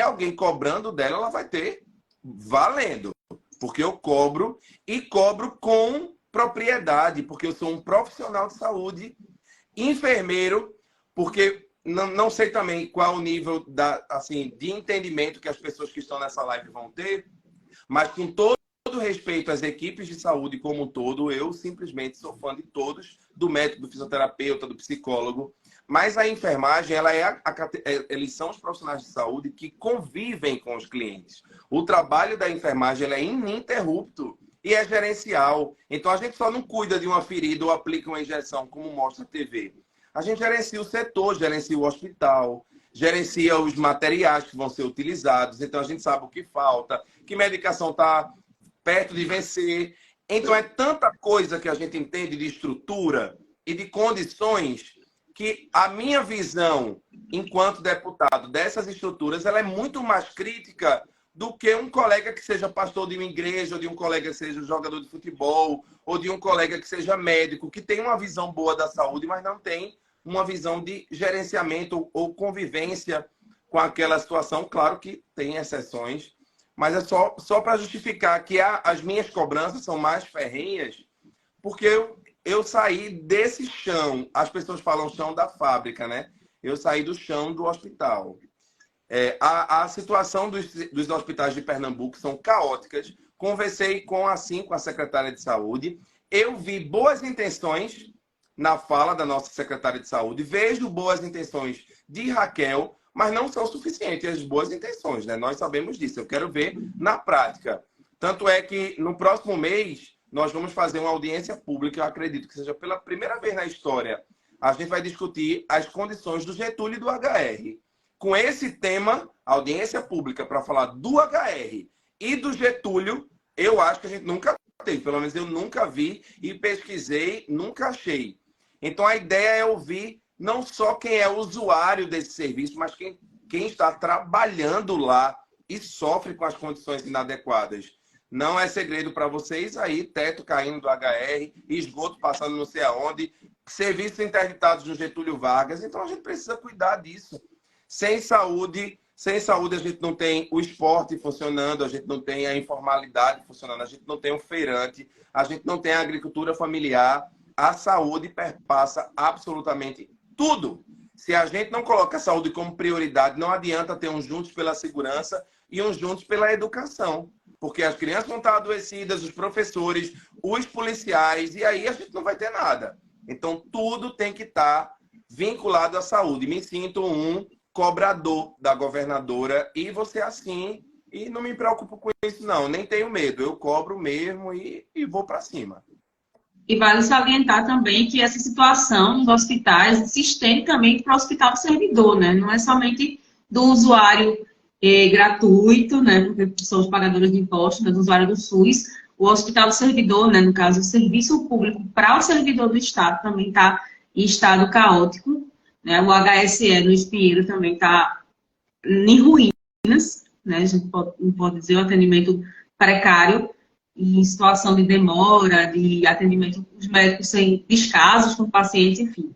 alguém cobrando dela, ela vai ter valendo. Porque eu cobro e cobro com propriedade, porque eu sou um profissional de saúde, enfermeiro, porque não sei também qual o nível assim, de entendimento que as pessoas que estão nessa live vão ter, mas com todo respeito às equipes de saúde como um todo, eu simplesmente sou fã de todos, do médico, do fisioterapeuta, do psicólogo, mas a enfermagem, eles são os profissionais de saúde que convivem com os clientes. O trabalho da enfermagem é ininterrupto e é gerencial. Então, a gente só não cuida de uma ferida ou aplica uma injeção, como mostra a TV. A gente gerencia o setor, gerencia o hospital, gerencia os materiais que vão ser utilizados. Então, a gente sabe o que falta, que medicação está perto de vencer. Então, é tanta coisa que a gente entende de estrutura e de condições que a minha visão, enquanto deputado dessas estruturas, ela é muito mais crítica do que um colega que seja pastor de uma igreja, ou de um colega que seja jogador de futebol, ou de um colega que seja médico, que tem uma visão boa da saúde, mas não tem uma visão de gerenciamento ou convivência com aquela situação. Claro que tem exceções, mas é só para justificar que as minhas cobranças são mais ferrenhas, porque eu saí desse chão. As pessoas falam chão da fábrica, né? Eu saí do chão do hospital. A situação dos hospitais de Pernambuco são caóticas. Conversei com a secretária de saúde. Eu vi boas intenções na fala da nossa secretária de saúde. Vejo boas intenções de Raquel, mas não são suficientes as boas intenções, né? Nós sabemos disso. Eu quero ver na prática. Tanto é que no próximo mês nós vamos fazer uma audiência pública, eu acredito que seja pela primeira vez na história. A gente vai discutir as condições do Getúlio e do HR. Com esse tema, audiência pública para falar do HR e do Getúlio, eu acho que a gente nunca teve. Pelo menos eu nunca vi e pesquisei, nunca achei. Então a ideia é ouvir não só quem é usuário desse serviço, mas quem está trabalhando lá e sofre com as condições inadequadas. Não é segredo para vocês aí, teto caindo do HR, esgoto passando não sei aonde, serviços interditados no Getúlio Vargas. Então a gente precisa cuidar disso. Sem saúde a gente não tem o esporte funcionando, a gente não tem a informalidade funcionando, a gente não tem o feirante, a gente não tem a agricultura familiar. A saúde perpassa absolutamente tudo. Se a gente não coloca a saúde como prioridade, não adianta ter uns juntos pela segurança e uns juntos pela educação. Porque as crianças vão estar adoecidas, os professores, os policiais, e aí a gente não vai ter nada. Então, tudo tem que estar vinculado à saúde. Me sinto um cobrador da governadora e você assim, e não me preocupo com isso não, nem tenho medo. Eu cobro mesmo e vou para cima. E vale salientar também que essa situação dos hospitais se estende também para o hospital do servidor, né? Não é somente do usuário gratuito, né? Porque são os pagadores de impostos, né? Do usuário do SUS. O hospital do servidor, né? No caso, o serviço público para o servidor do Estado também está em estado caótico, né? O HSE no Espinheiro também está em ruínas, né? A gente não pode dizer, o atendimento precário, em situação de demora, de atendimento dos médicos sem descasos com pacientes, enfim.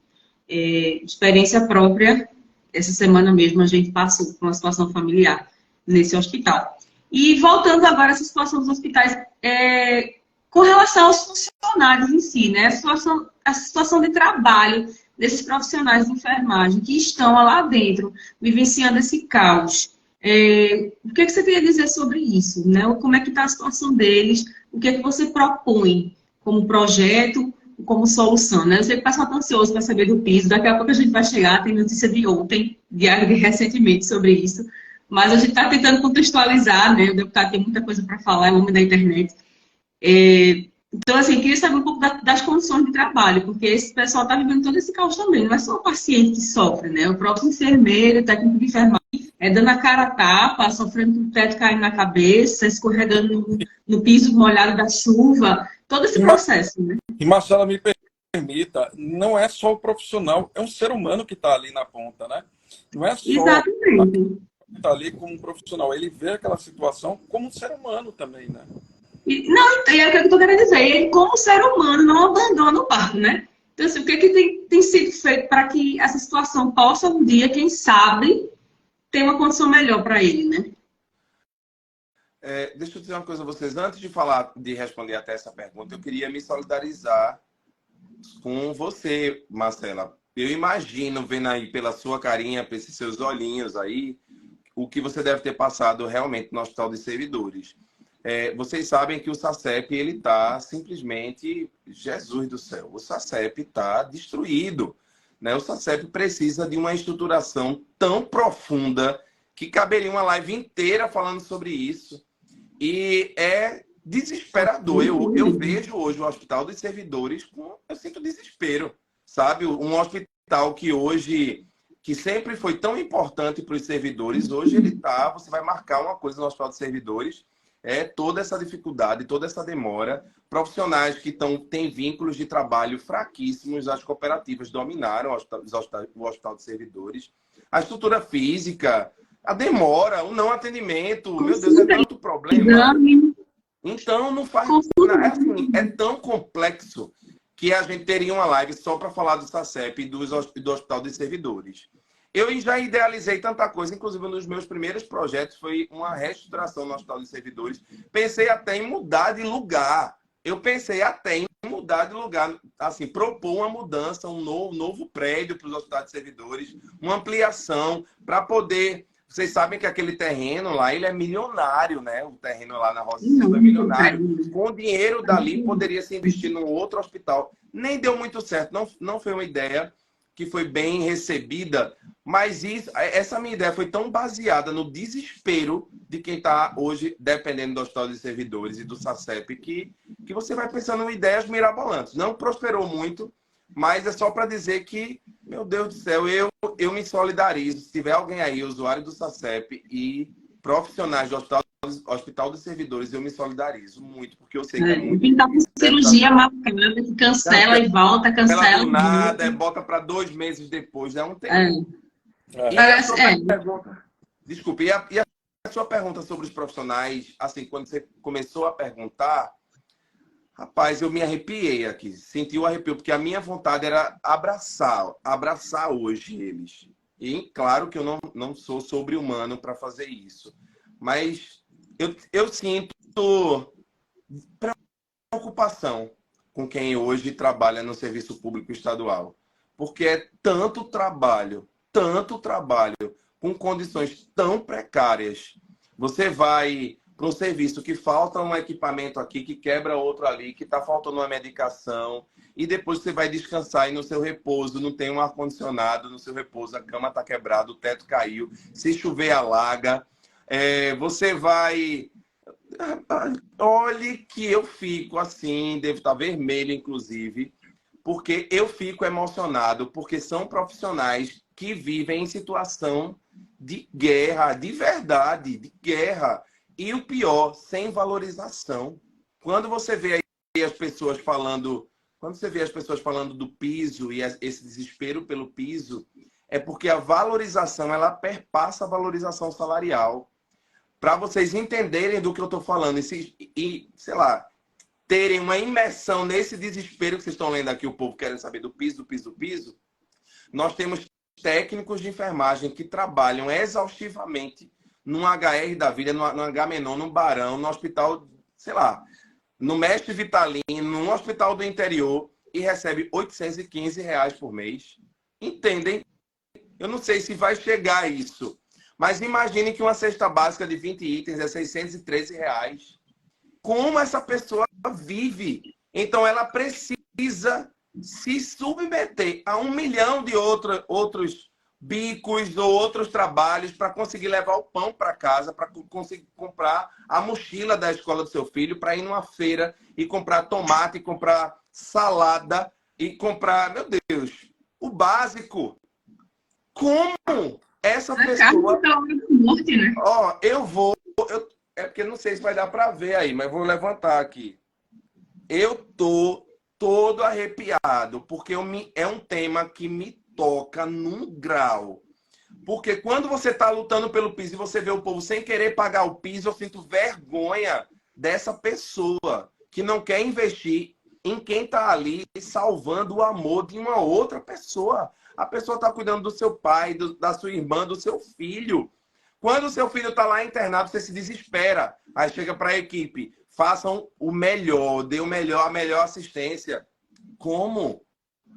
Experiência própria, essa semana mesmo a gente passou por uma situação familiar nesse hospital. E voltando agora a essa situação dos hospitais, com relação aos funcionários em si, né? A situação de trabalho desses profissionais de enfermagem que estão lá dentro, vivenciando esse caos. O que você queria dizer sobre isso, né? Como é que está a situação deles? O que é que você propõe como projeto, como solução, né? Eu sei que o pessoal está ansioso para saber do piso, daqui a pouco a gente vai chegar, tem notícia de ontem, recentemente sobre isso, mas a gente está tentando contextualizar, né? O deputado tem muita coisa para falar, é o homem da internet. Então, assim, queria saber um pouco das condições de trabalho, porque esse pessoal está vivendo todo esse caos também, não é só o paciente que sofre, né? O próprio enfermeiro, o técnico de enfermagem, dando a cara a tapa, sofrendo com o teto caindo na cabeça, escorregando no piso molhado da chuva, todo esse processo, né? E, Marcela, me permita, não é só o profissional, é um ser humano que está ali na ponta, né? Não é só Exatamente. que está ali como um profissional, ele vê aquela situação como um ser humano também, né? Não, é o que eu estou querendo dizer, ele como ser humano não abandona o barco, né? Então, assim, o que tem sido feito para que essa situação possa um dia, quem sabe, ter uma condição melhor para ele, né? Deixa eu dizer uma coisa a vocês. Antes de responder até essa pergunta, eu queria me solidarizar com você, Marcela. Eu imagino, vendo aí pela sua carinha, por esses seus olhinhos aí, o que você deve ter passado realmente no Hospital de Servidores. Vocês sabem que o SACEP, ele está simplesmente, Jesus do céu, o SACEP está destruído, né? O SACEP precisa de uma estruturação tão profunda que caberia uma live inteira falando sobre isso. E é desesperador. Eu vejo hoje o Hospital dos Servidores eu sinto desespero, sabe? Um hospital que hoje, que sempre foi tão importante para os servidores, hoje você vai marcar uma coisa no Hospital dos Servidores, toda essa dificuldade, toda essa demora. Profissionais que têm vínculos de trabalho fraquíssimos, as cooperativas dominaram o Hospital de Servidores. A estrutura física, a demora, o não atendimento, meu Deus, é tanto problema. Então, não faz nada. Assim, é tão complexo que a gente teria uma live só para falar do SACEP e do Hospital dos Servidores. Eu já idealizei tanta coisa, inclusive um dos meus primeiros projetos foi uma reestruturação no Hospital dos Servidores. Pensei até em mudar de lugar. Assim, propor uma mudança, um novo prédio para os hospitais de servidores, uma ampliação para poder... Vocês sabem que aquele terreno lá, ele é milionário, né? O terreno lá na Roça Silva é milionário. Com o dinheiro dali, poderia se investir num outro hospital. Nem deu muito certo. Não foi uma ideia que foi bem recebida. Mas essa minha ideia foi tão baseada no desespero de quem está hoje dependendo do Hospital de Servidores e do SACEP, que você vai pensando em ideias mirabolantes. Não prosperou muito, mas é só para dizer que, meu Deus do céu, eu me solidarizo. Se tiver alguém aí, usuário do SACEP e profissionais do Hospital dos Servidores, eu me solidarizo muito, porque eu sei que é muito... Quem está com cirurgia marcada, que cancela e volta, cancela do nada, bota para 2 meses depois, é um tempo. Desculpe, e a sua pergunta sobre os profissionais, assim, quando você começou a perguntar... Rapaz, eu me arrepiei aqui, senti o arrepio, porque a minha vontade era abraçar hoje eles. E claro que eu não sou sobre-humano para fazer isso, mas eu sinto preocupação com quem hoje trabalha no serviço público estadual, porque é tanto trabalho, com condições tão precárias. Você vai... para um serviço que falta um equipamento aqui, que quebra outro ali, que está faltando uma medicação, e depois você vai descansar e no seu repouso não tem um ar-condicionado, no seu repouso a cama está quebrada, o teto caiu, se chover alaga, você vai... Olhe que eu fico assim, devo estar vermelho inclusive, porque eu fico emocionado, porque são profissionais que vivem em situação de guerra, de verdade, de guerra. E o pior, sem valorização. Quando você vê aí as pessoas falando, do piso e esse desespero pelo piso, é porque a valorização, ela perpassa a valorização salarial. Para vocês entenderem do que eu estou falando e, sei lá, terem uma imersão nesse desespero que vocês estão lendo aqui, o povo querendo saber do piso, nós temos técnicos de enfermagem que trabalham exaustivamente num HR da vida, no H-Menon, num Barão, no hospital, sei lá, no Mestre Vitalino, num hospital do interior, e recebe R$815 por mês. Entendem? Eu não sei se vai chegar a isso, mas imagine que uma cesta básica de 20 itens é R$613. Como essa pessoa vive? Então, ela precisa se submeter a 1 milhão de outros bicos ou outros trabalhos para conseguir levar o pão para casa, para conseguir comprar a mochila da escola do seu filho, para ir numa feira e comprar tomate, comprar salada e comprar, meu Deus, o básico. Como essa pessoa... Morte, né? Ó, é porque não sei se vai dar para ver aí, mas vou levantar aqui. Eu tô todo arrepiado, porque é um tema que me toca num grau. Porque quando você está lutando pelo piso e você vê o povo sem querer pagar o piso, eu sinto vergonha dessa pessoa que não quer investir em quem está ali salvando o amor de uma outra pessoa. A pessoa está cuidando do seu pai, da sua irmã, do seu filho. Quando o seu filho está lá internado, você se desespera. Aí chega para a equipe, façam o melhor, dê o melhor, a melhor assistência. Como?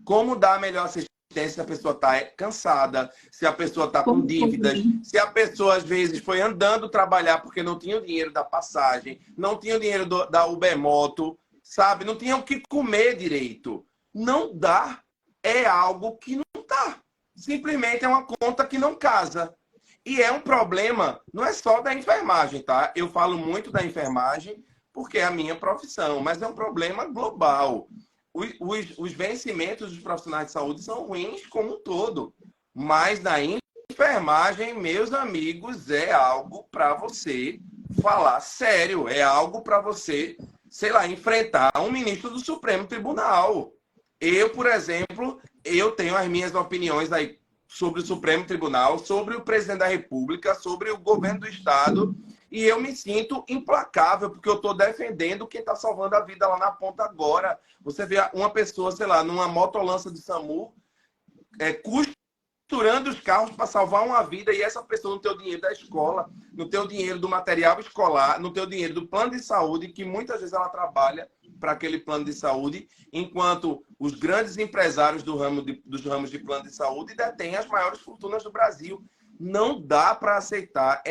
Como dar a melhor assistência se a pessoa está cansada, se a pessoa está com dívidas, se a pessoa, às vezes, foi andando trabalhar porque não tinha o dinheiro da passagem, não tinha o dinheiro da Ubermoto, sabe? Não tinha o que comer direito. Não dá. É algo que não dá. Simplesmente é uma conta que não casa. E é um problema, não é só da enfermagem, tá? Eu falo muito da enfermagem porque é a minha profissão, mas é um problema global. Os vencimentos dos profissionais de saúde são ruins como um todo. Mas na enfermagem, meus amigos, é algo para você falar sério. É algo para você, sei lá, enfrentar um ministro do Supremo Tribunal. Eu, por exemplo, eu tenho as minhas opiniões aí sobre o Supremo Tribunal, sobre o presidente da República, sobre o governo do Estado, e eu me sinto implacável, porque eu estou defendendo quem está salvando a vida lá na ponta agora. Você vê uma pessoa, sei lá, numa motolança de SAMU, costurando os carros para salvar uma vida, e essa pessoa não tem o dinheiro da escola, não tem o dinheiro do material escolar, não tem o dinheiro do plano de saúde, que muitas vezes ela trabalha para aquele plano de saúde, enquanto os grandes empresários dos ramos de plano de saúde detêm as maiores fortunas do Brasil. Não dá para aceitar.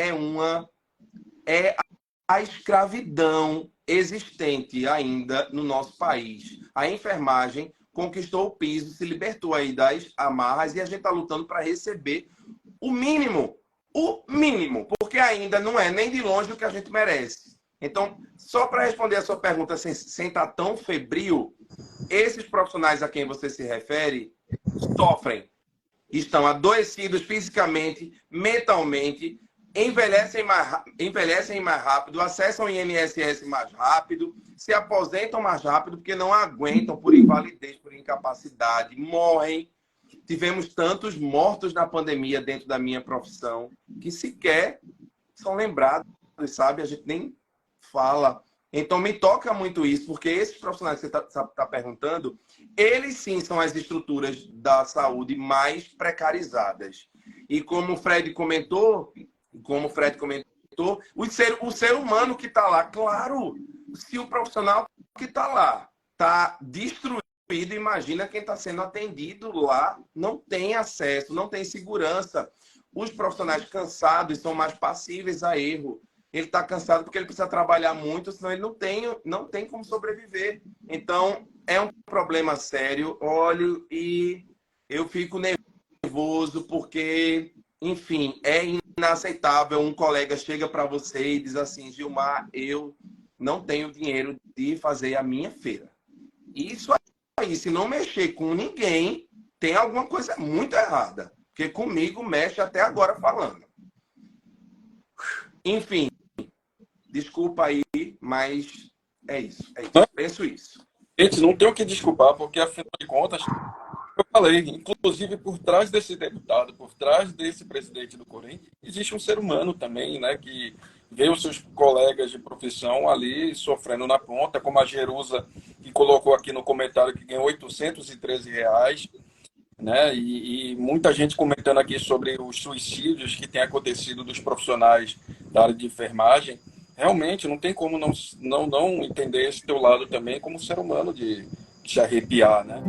É a escravidão existente ainda no nosso país. A enfermagem conquistou o piso, se libertou aí das amarras, e a gente está lutando para receber o mínimo, porque ainda não é nem de longe o que a gente merece. Então, só para responder a sua pergunta sem estar tão febril, esses profissionais a quem você se refere sofrem, estão adoecidos fisicamente, mentalmente, envelhecem mais rápido, acessam o INSS mais rápido, se aposentam mais rápido porque não aguentam por invalidez, por incapacidade, morrem. Tivemos tantos mortos na pandemia dentro da minha profissão que sequer são lembrados, sabe? A gente nem fala. Então, me toca muito isso, porque esses profissionais que você está perguntando, eles sim são as estruturas da saúde mais precarizadas. E como o Fred comentou, o ser humano que está lá, claro, se o profissional que está lá está destruído, imagina quem está sendo atendido lá, não tem acesso, não tem segurança. Os profissionais cansados são mais passíveis a erro. Ele está cansado porque ele precisa trabalhar muito, senão ele não tem como sobreviver. Então, é um problema sério. Olho e eu fico nervoso porque, enfim, é inaceitável. Um colega chega para você e diz assim: Gilmar, eu não tenho dinheiro de fazer a minha feira. Isso aí, se não mexer com ninguém, tem alguma coisa muito errada. Porque comigo mexe até agora falando. Enfim, desculpa aí, mas é isso. Penso isso. Gente, não tem o que desculpar, porque afinal de contas, eu falei, inclusive por trás desse deputado, por trás desse presidente do Corém, existe um ser humano também, né, que vê os seus colegas de profissão ali sofrendo na ponta, como a Jerusa, que colocou aqui no comentário que ganhou R$ 813, né, e muita gente comentando aqui sobre os suicídios que têm acontecido dos profissionais da área de enfermagem. Realmente, não tem como não entender esse teu lado também como ser humano de se arrepiar, né?